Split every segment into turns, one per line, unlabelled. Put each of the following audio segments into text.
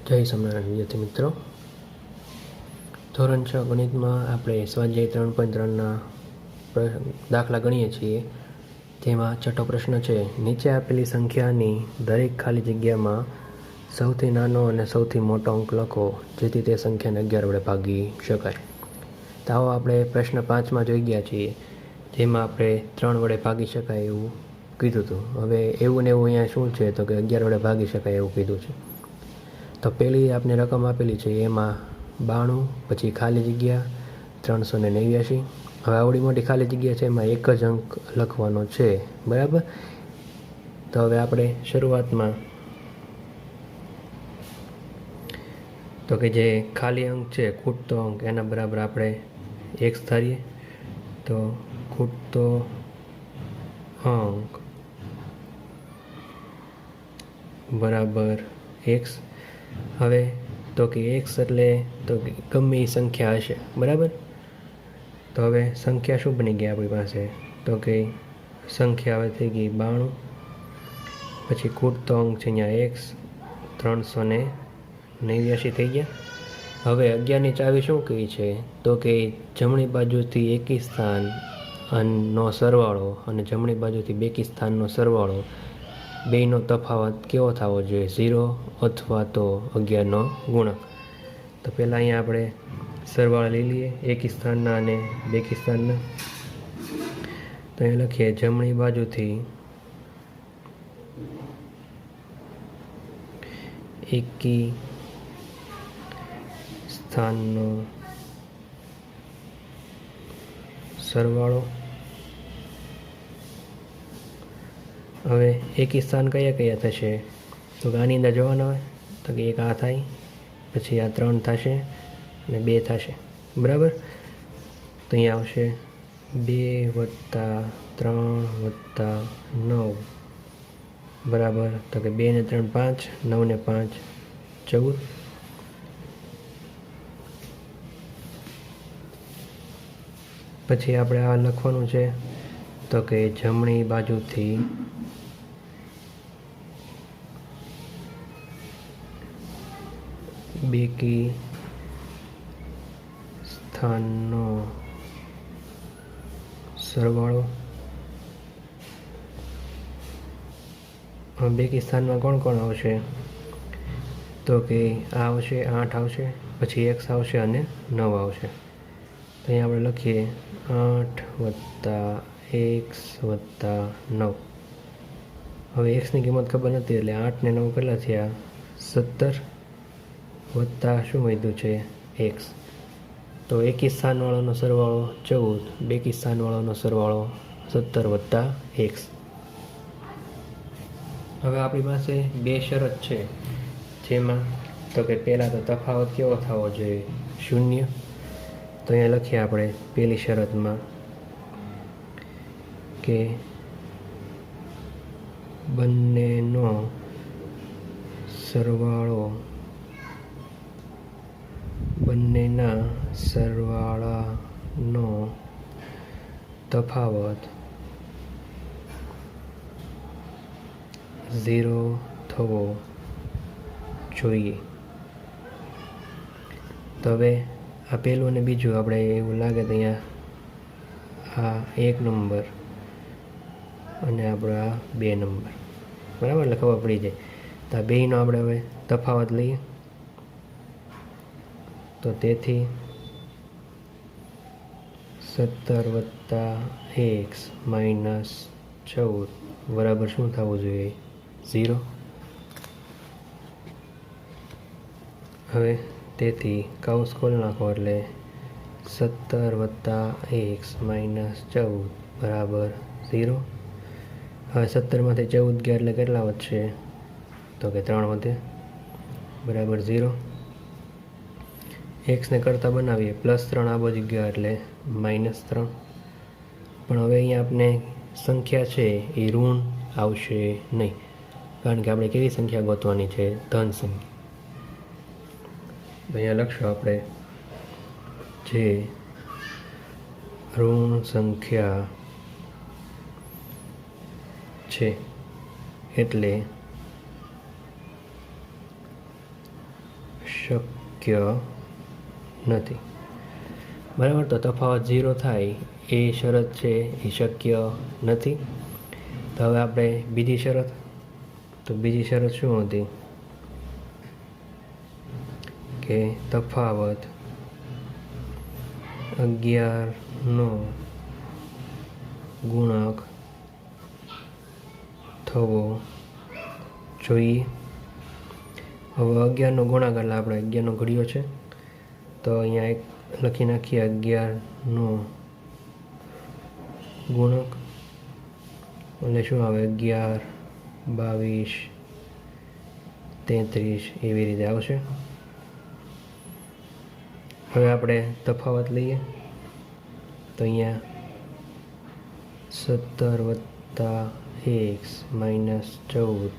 જય સ્વામિનારાયણ વિદ્યાર્થી મિત્રો. ધોરણ 6 ગણિતમાં આપણે સ્વાધ્યાય 3.3ના દાખલા ગણીએ છીએ. તેમાં છઠ્ઠો પ્રશ્ન છે, નીચે આપેલી સંખ્યાની દરેક ખાલી જગ્યામાં સૌથી નાનો અને સૌથી મોટો અંક લખો જેથી તે સંખ્યાને 11 વડે ભાગી શકાય. તો આવો આપણે પ્રશ્ન 5માં જોઈ ગયા છીએ, જેમાં આપણે 3 વડે ભાગી શકાય એવું કીધું હતું. હવે એવું ને એવું અહીંયા શું છે તો કે 11 વડે ભાગી શકાય એવું કીધું છે. તો પહેલી આપને રકમ આપેલી છે એમાં 92, પછી ખાલી જગ્યા 389. હવે આવડી મોટી ખાલી જગ્યા છે એમાં એક જ અંક લખવાનો છે, બરાબર. તો હવે આપણે શરૂઆતમાં તો કે જે ખાલી અંક છે ખૂટતો અંક એના બરાબર આપણે x ધારીએ. તો ખૂટતો અંક બરાબર x. હવે તો કે x એટલે તો ગમે એ સંખ્યા હશે, બરાબર. તો હવે સંખ્યા શું બની ગઈ આપણી પાસે તો કે સંખ્યા હવે થઈ ગઈ 92, પછી ખૂટતો અંક છે અહીંયા x 389 થઈ ગયા. હવે 11ની ચાવી શું કહી છે તો કે જમણી બાજુથી એકી સ્થાનનો સરવાળો અને જમણી બાજુથી બેકી સ્થાનનો સરવાળો બેયનો તફાવત કેવો થવો જોઈએ, 0 અથવા તો 11નો ગુણક. તો પહેલાં અહીંયા આપણે સરવાળા લઈ લઈએ એકી સ્થાનના અને બેકી સ્થાનના. તો અહીંયા લખીએ જમણી બાજુથી એકી સ્થાનનો સરવાળો. હવે એકી સ્થાન કયા કયા થશે તો કે આની અંદર જોવાના હોય તો કે એક આ થાય, પછી આ 3 થશે અને 2 થશે, બરાબર. તો અહીંયા આવશે 2 + 3 + 9 બરાબર. તો કે 2 ને 3 5, 9 ને 5 14. પછી આપણે આ લખવાનું છે તો કે જમણી બાજુથી બેકી સ્થાનનો સરવાળો. બેકી સ્થાનમાં કોણ કોણ આવશે તો કે આ આવશે 8 આવશે, પછી x આવશે અને 9 આવશે. તો અહીંયા આપણે લખીએ 8 + x + 9. હવે xની કિંમત ખબર નથી એટલે 8 ને 9 કેટલા થયા 17 વત્તા શું વધ્યું છે x. તો એકી સ્થાનવાળાનો સરવાળો 14, બેકી સ્થાનવાળાનો સરવાળો 17 + x. હવે આપણી પાસે બે શરત છે, જેમાં તો કે પહેલાં તો તફાવત કેવો થવો જોઈએ 0. તો અહીંયા લખીએ આપણે પહેલી શરતમાં કે બંનેનો સરવાળો બંનેના સરવાળાનો તફાવત 0 થવો જોઈએ. તો હવે આ પહેલું અને બીજું આપણે એવું લાગે તો અહીંયા આ 1 નંબર અને આપણે આ 2 નંબર, બરાબર, એટલે ખબર પડી જાય. તો આ બેયનો આપણે હવે તફાવત લઈએ. તો તેથી 17 + x - 14 બરાબર શું થવું જોઈએ 0. હવે તેથી કૌંસ ખોલી નાખો એટલે 17 + x - 14 બરાબર 0. હવે 17માંથી 14 ગયા એટલે કેટલા વધશે તો કે 3 વધે, બરાબર 0. એક્સને કરતાં બનાવીએ +3 આ બાજુ ગયા એટલે -3. પણ હવે અહીંયા આપણે સંખ્યા છે એ ઋણ આવશે નહીં, કારણ કે આપણે કેવી સંખ્યા ગોતવાની છે ધન સંખ્યા. તો અહીંયા લખશું આપણે જે ઋણ સંખ્યા છે એટલે શક્ય નથી. બરાબર, તો તફાવત 0 થાય એ શરત છે એ શક્ય નથી. તો હવે આપણે બીજી શરત, તો બીજી શરત શું હતી કે તફાવત 11નો ગુણક થવો જોઈએ. હવે 11નો ગુણાકાર એટલે આપણે 11નો ઘડિયો છે, તો અહીંયા એક લખી નાખીએ 11નો ગુણક એટલે શું આવે 11, 22, 33 એવી રીતે આવશે. હવે આપણે તફાવત લઈએ તો અહીંયા 17 + x - 14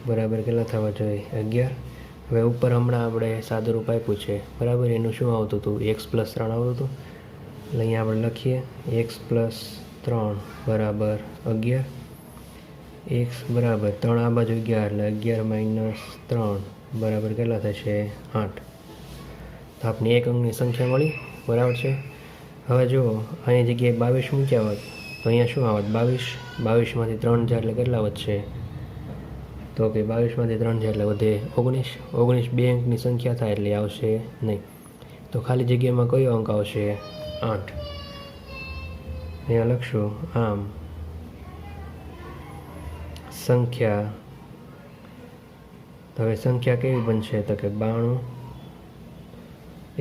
બરાબર કેટલા થવા જોઈએ 11. હવે ઉપર હમણાં આપણે સાદું રૂપ આપ્યું છે બરાબર, એનું શું આવતું હતું x + 3 આવતું હતું. એટલે અહીંયા આપણે લખીએ x + 3 બરાબર 11. x બરાબર 3 આ બાજુ 11 એટલે 11 - 3 બરાબર કેટલા થશે 8. તો આપણી એક અંકની સંખ્યા મળી બરાબર છે. હવે જુઓ અહીં જગ્યાએ 22 મૂક્યા હોત તો અહીંયા શું આવત 22માંથી 3 જાય એટલે કેટલા વધશે, તો કે 22માંથી 3 જાય એટલે વધે 19 બે અંકની સંખ્યા થાય એટલે આવશે નહીં. તો ખાલી જગ્યામાં કયો અંક આવશે 8. અહીંયા લખશું આમ સંખ્યા, તો હવે સંખ્યા કેવી બનશે તો કે 92,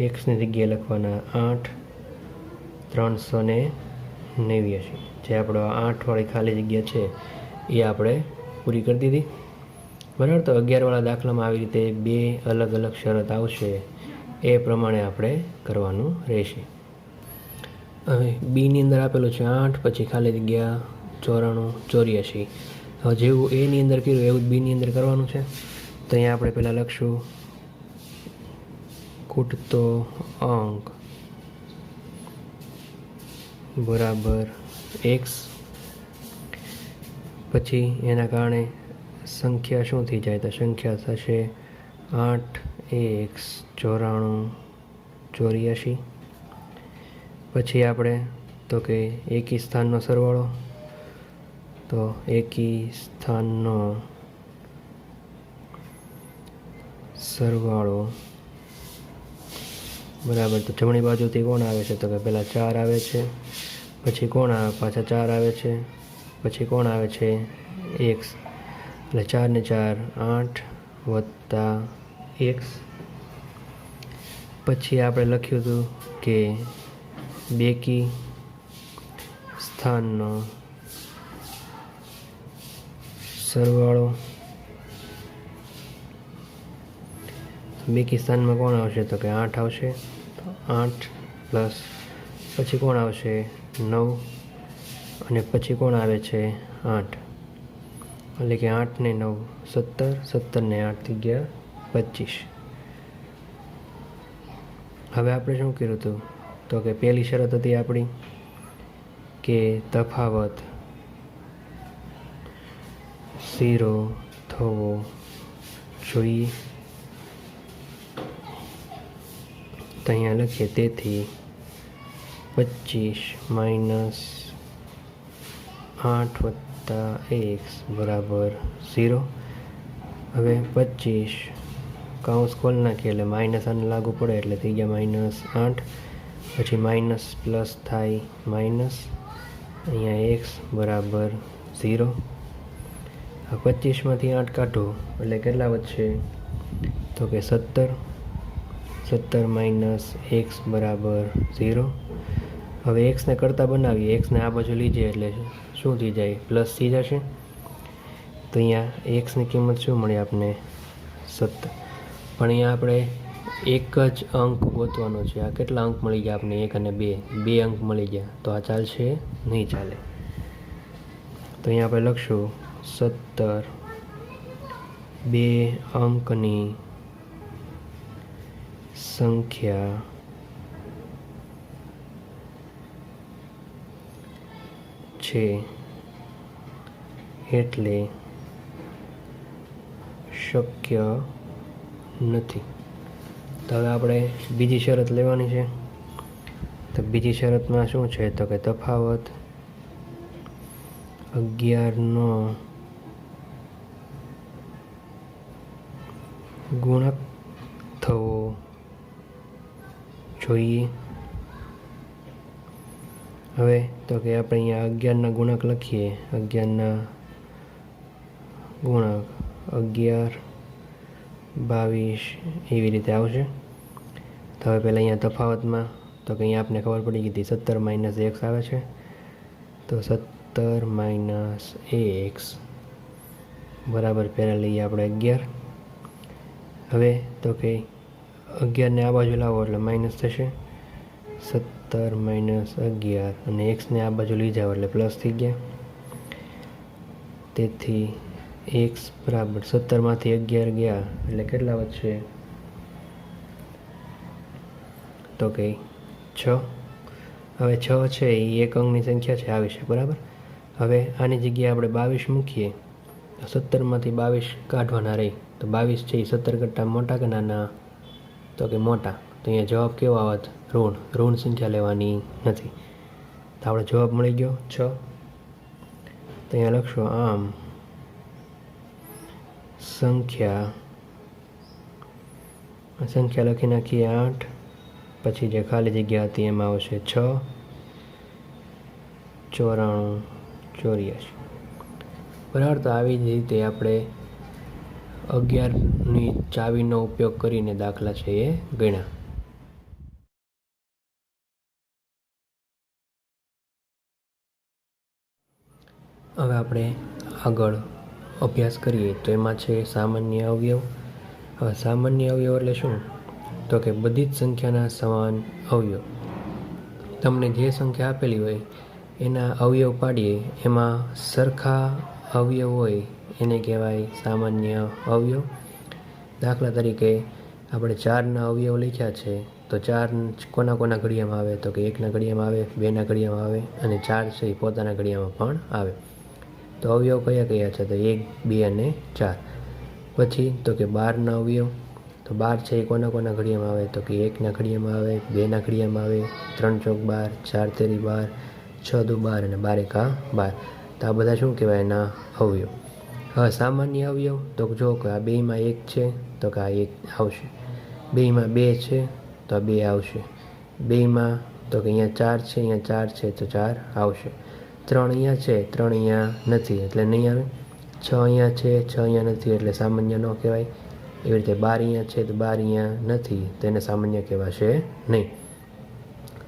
એક્સની જગ્યાએ લખવાના 8, 389 જે આપણો 8 વાળી ખાલી જગ્યા છે એ આપણે પૂરી કરી દીધી બરાબર. તો 11 વાળા દાખલામાં આવી રીતે બે અલગ અલગ શરત આવશે, એ પ્રમાણે આપણે કરવાનું રહેશે. હવે બીની અંદર આપેલું છે 8, પછી ખાલી જગ્યા 94, 84. હવે જેવું એની અંદર કર્યું એવું જ બીની અંદર કરવાનું છે. તો અહીંયા આપણે પહેલાં લખશું ખૂટતો અંક બરાબર x, પછી એના કારણે સંખ્યા શું થઈ જાય તો સંખ્યા થશે 8x 94, 84. પછી આપણે તો કે એકી સ્થાનનો સરવાળો, તો એકી સ્થાનનો સરવાળો બરાબર. તો જમણી બાજુથી કોણ આવે છે તો કે પહેલાં 4 આવે છે, પછી કોણ આવે પાછા 4 આવે છે, પછી કોણ આવે છે x, એટલે 4 ને 4 8 વત્તા x. પછી આપણે લખ્યું હતું કે બેકી સ્થાનનો સરવાળો, બેકી સ્થાનમાં કોણ આવશે તો કે 8 આવશે, તો 8 પ્લસ પછી કોણ આવશે 9, અને પછી કોણ આવે છે 8, એટલે કે 8 ને 9 17, 17 ને 8 થઈ ગયા 25. હવે આપણે શું કર્યું હતું તો કે પહેલી શરત હતી આપણી કે તફાવત 0 થવો જોઈએ. તો અહીંયા લખીએ તેથી 25 - 8 વત્તા x બરાબર 0. હવે 25 કૌંસ ખોલ નાખીએ એટલે માઇનસ આને લાગુ પડે એટલે થઈ ગયા -8, પછી માઇનસ પ્લસ થાય માઇનસ, અહીંયા x બરાબર 0. આ 25માંથી 8 કાઢો એટલે કેટલા વધશે તો કે 17, 17 - x બરાબર 0. હવે એક્સને કરતાં બનાવીએ, એક્સને આ બાજુ લીધે એટલે શું થઈ જાય પ્લસ થઈ જશે. તો અહીંયા એક્સની કિંમત શું મળી આપને 17. પણ અહીંયા આપણે એક જ અંક ગોતવાનો છે. આ કેટલા અંક મળી ગયા આપને 1 અને 2, 2 અંક મળી ગયા, તો આ ચાલશે નહીં ચાલે. તો અહીંયા આપણે લખશું 17 2 અંકની સંખ્યા છે એટલે શક્ય નથી. તો હવે આપણે બીજી શરત લેવાની છે. તો બીજી શરતમાં શું છે તો કે તફાવત 11નો ગુણક થવો જોઈએ. હવે તો કે આપણે અહીંયા 11ના ગુણક લખીએ. 11ના ગુણક 11, 22 એવી રીતે આવશે. તો હવે પહેલાં અહીંયા તફાવતમાં તો કે અહીંયા આપણે ખબર પડી ગઈ હતી 17 - x આવે છે. તો 17 - x બરાબર પહેલાં લઈએ આપણે 11. હવે તો કે 11ને આ બાજુ લાવો એટલે માઇનસ થશે. 17 - 11 અને એક્સને આ બાજુ લઈ જાઓ એટલે પ્લસ થઈ ગયા. તેથી x બરાબર 17માંથી 11 ગયા એટલે કેટલા વધશે તો કે 6. હવે 6 છે એ એક અંકની સંખ્યા છે આવી છે બરાબર. હવે આની જગ્યાએ આપણે 22 મૂકીએ. 17માંથી 22 કાઢવાના રહી તો 22 છે એ 17 કરતાં મોટા કે નાના તો કે મોટા. તો અહીંયા જવાબ કેવો આવત ઋણ સંખ્યા લેવાની નથી. તો આપણે જવાબ મળી ગયો 6. તો અહીંયા લખશો આમ સંખ્યા લખી નાખીએ 8. પછી જે ખાલી જગ્યા હતી એમાં આવશે 6, 94, 84 બરાબર. તો આવી જ રીતે આપણે 11ની ચાવીનો ઉપયોગ કરીને દાખલા છે એ ગણ્યા. હવે આપણે આગળ અભ્યાસ કરીએ તો એમાં છે સામાન્ય અવયવ. હવે સામાન્ય અવયવ એટલે શું તો કે બધી જ સંખ્યાના સમાન અવયવ. તમને જે સંખ્યા આપેલી હોય એના અવયવ પાડીએ એમાં સરખા અવયવ હોય એને કહેવાય સામાન્ય અવયવ. દાખલા તરીકે આપણે 4ના અવયવ લખ્યા છે તો 4 કોના ઘડિયામાં આવે તો કે 1ના ઘડિયામાં આવે, 2ના ઘડિયામાં આવે અને 4 છે એ પોતાના ઘડિયામાં પણ આવે. તો અવયવ કયા કયા છે તો 1, 2 અને 4. પછી તો કે 12ના અવયવ તો 12 છે એ કોના ઘડિયામાં આવે તો કે 1ના ઘડિયામાં આવે, 2ના ઘડિયામાં આવે, 3 ચોક 12, 4 તેરી 12, 6 દુ 12 અને 12 એકા 12. તો આ બધા શું કહેવાય એના અવયવ. હવે સામાન્ય અવયવ તો જો કે આ બેમાં 1 છે તો કે આ 1 આવશે, બેમાં 2 છે તો આ 2 આવશે, બેમાં તો કે અહીંયા 4 છે અહીંયા 4 છે તો 4 આવશે, 3 અહીંયા છે 3 અહીંયા નથી એટલે નહીં આવે, 6 અહીંયા છે 6 અહીંયા નથી એટલે સામાન્ય ન કહેવાય. એવી રીતે 12 અહીંયા છે તો 12 અહીંયા નથી તો એને સામાન્ય કહેવાશે નહીં.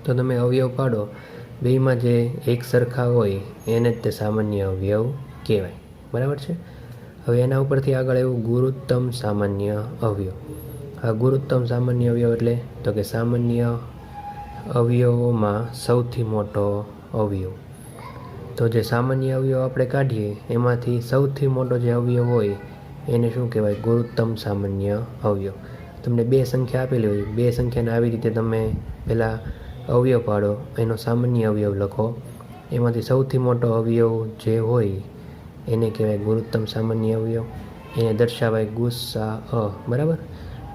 તો તમે અવયવ પાડો બેમાં જે એક સરખા હોય એને જ તે સામાન્ય અવયવ કહેવાય બરાબર છે. હવે એના ઉપરથી આગળ એવું ગુરુત્તમ સામાન્ય અવયવ. આ ગુરુત્તમ સામાન્ય અવયવ એટલે તો કે સામાન્ય અવયવોમાં સૌથી મોટો અવયવ. તો જે સામાન્ય અવયવ આપણે કાઢીએ એમાંથી સૌથી મોટો જે અવયવ હોય એને શું કહેવાય ગુરુત્તમ સામાન્ય અવયવ. તમને બે સંખ્યા આપેલી હોય, બે સંખ્યાને આવી રીતે તમે પહેલાં અવયવ પાડો, એનો સામાન્ય અવયવ લખો, એમાંથી સૌથી મોટો અવયવ જે હોય એને કહેવાય ગુરુત્તમ સામાન્ય અવયવ. એને દર્શાવાય ગુસ્સા અ બરાબર.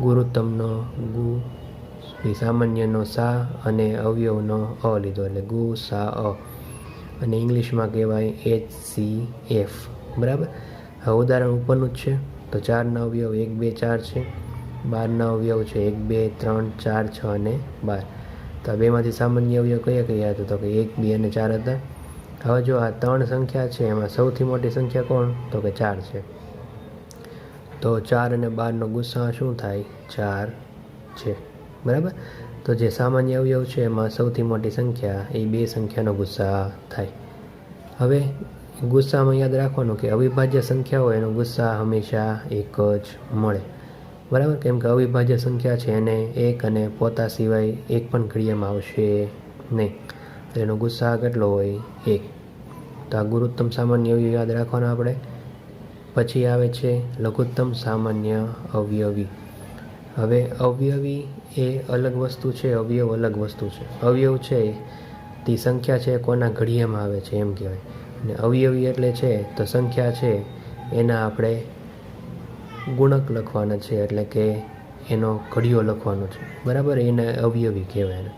ગુરુત્તમનો ગુ, સામાન્યનો સા અને અવયવનો અ લીધો એટલે ગુસા અ અને ઇંગ્લિશમાં કહેવાય HCF બરાબર. હવે ઉદાહરણ ઉપરનું જ છે. તો 4ના અવયવ 1, 2, 4 છે. 12ના અવયવ છે 1, 2, 3, 4, 6 અને 12. તો આ બેમાંથી સામાન્ય અવયવ કયા કયા હતા તો કે 1, 2 અને 4 હતા. હવે જો આ 3 સંખ્યા છે એમાં સૌથી મોટી સંખ્યા કોણ તો કે 4 છે. તો 4 અને 12નો ગુસ્સા શું થાય 4 છે બરાબર. તો જે સામાન્ય અવયવ છે એમાં સૌથી મોટી સંખ્યા એ બે સંખ્યાનો ગુસ્સા થાય. હવે ગુસ્સામાં યાદ રાખવાનું કે અવિભાજ્ય સંખ્યા હોય એનો ગુસ્સા હંમેશા એક જ મળે બરાબર. કેમ કે અવિભાજ્ય સંખ્યા છે એને 1 અને પોતા સિવાય એક પણ ઘડિયામાં આવશે નહીં, એનો ગુસ્સા કેટલો હોય 1. તો આ ગુરુત્તમ સામાન્ય અવયવ યાદ રાખવાનો આપણે. પછી આવે છે લઘુત્તમ સામાન્ય અવયવી. હવે અવયવી એ અલગ વસ્તુ છે, અવયવ અલગ વસ્તુ છે. અવયવ છે તે સંખ્યા છે કોના ઘડિયામાં આવે છે એમ કહેવાય, અને અવયવી એટલે છે તો સંખ્યા છે એના આપણે ગુણક લખવાના છે, એટલે કે એનો ઘડિયો લખવાનો છે, બરાબર. એને અવયવી કહેવાય એને.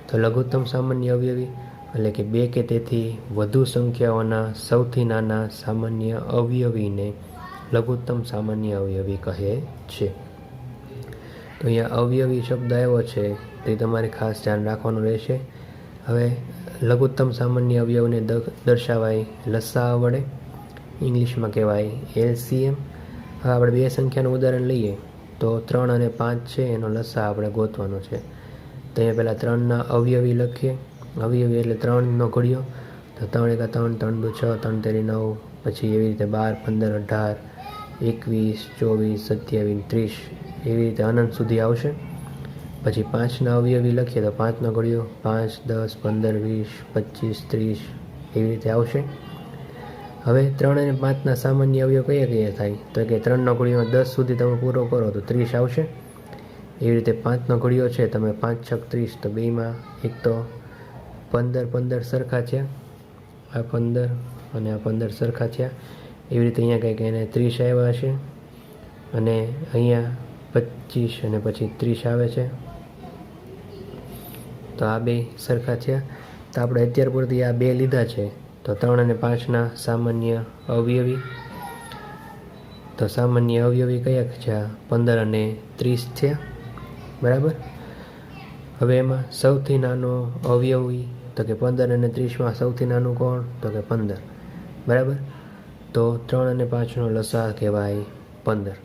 તો લઘુત્તમ સામાન્ય અવયવી એટલે કે બે કે તેથી વધુ સંખ્યાઓના સૌથી નાના સામાન્ય અવયવીને લઘુત્તમ સામાન્ય અવયવી કહે છે. તો અહીંયા અવયવી શબ્દ આવ્યો છે તે તમારે ખાસ ધ્યાન રાખવાનું રહેશે. હવે લઘુત્તમ સામાન્ય અવયવને દર્શાવાય લસા વડે, ઇંગ્લિશમાં કહેવાય LCM. હવે આપણે બે સંખ્યાનું ઉદાહરણ લઈએ તો 3 અને 5 છે, એનો લસા આપણે ગોતવાનો છે. તો અહીંયા પહેલાં 3ના અવયવી લખીએ. અવયવી એટલે 3નો ઘડિયો. તો 3 × 3, 3 × 6, 3 × 9, પછી એવી રીતે 12, 15, 18, 21, 24, 27, 30 એવી રીતે અનંત સુધી આવશે. પછી 5ના અવયવી લખીએ તો 5નો ઘડિયો 5, 10, 15, 20, 25, 30 એવી રીતે આવશે. હવે 3 અને 5ના સામાન્ય અવયવ કયા થાય તો કે 3નો ઘડિયો 10 સુધી તમે પૂરો કરો તો 30 આવશે. એવી રીતે 5નો ઘડિયો છે, તમે 5 × 6 = 30, તો બેમાં એક તો 15 સરખા છે, આ 15 અને આ 15 સરખા છે. એવી રીતે અહીંયા કંઈક એને 30 આવ્યા હશે અને અહીંયા 25 અને પછી 30 આવે છે. તો આ બે સરખા છે. તો આપણે અત્યાર પૂરતી આ બે લીધા છે. તો 3 અને 5ના સામાન્ય અવયવી. તો સામાન્ય અવયવી કયા છે? 15 અને 30 છે, બરાબર. હવે એમાં સૌથી નાનો અવયવી તો કે 15 અને 30માં સૌથી નાનું કોણ તો કે 15, બરાબર. તો 3 અને 5નો લસા કહેવાય 15.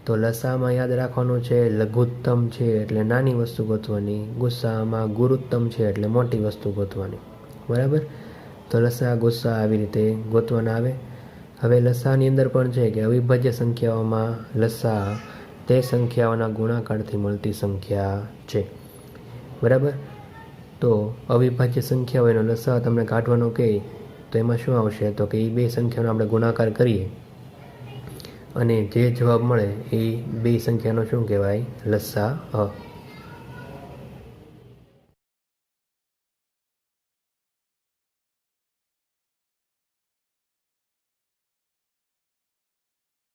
તો લસામાં યાદ રાખવાનું છે લઘુત્તમ છે એટલે નાની વસ્તુ ગોતવાની, ગુસ્સામાં ગુરુત્તમ છે એટલે મોટી વસ્તુ ગોતવાની, બરાબર. તો લસા ગુસ્સા આવી રીતે ગોતવાના આવે. હવે લસાની અંદર પણ છે કે અવિભાજ્ય સંખ્યાઓમાં લસા તે સંખ્યાઓના ગુણાકારથી મળતી સંખ્યા છે, બરાબર. તો અવિભાજ્ય સંખ્યાઓ એનો લસા તમને કાઢવાનો કહે તો એમાં શું આવશે તો કે એ બે સંખ્યાનો આપણે ગુણાકાર કરીએ અને જે જવાબ મળે એ બે સંખ્યાનો શું કહેવાય? લસા.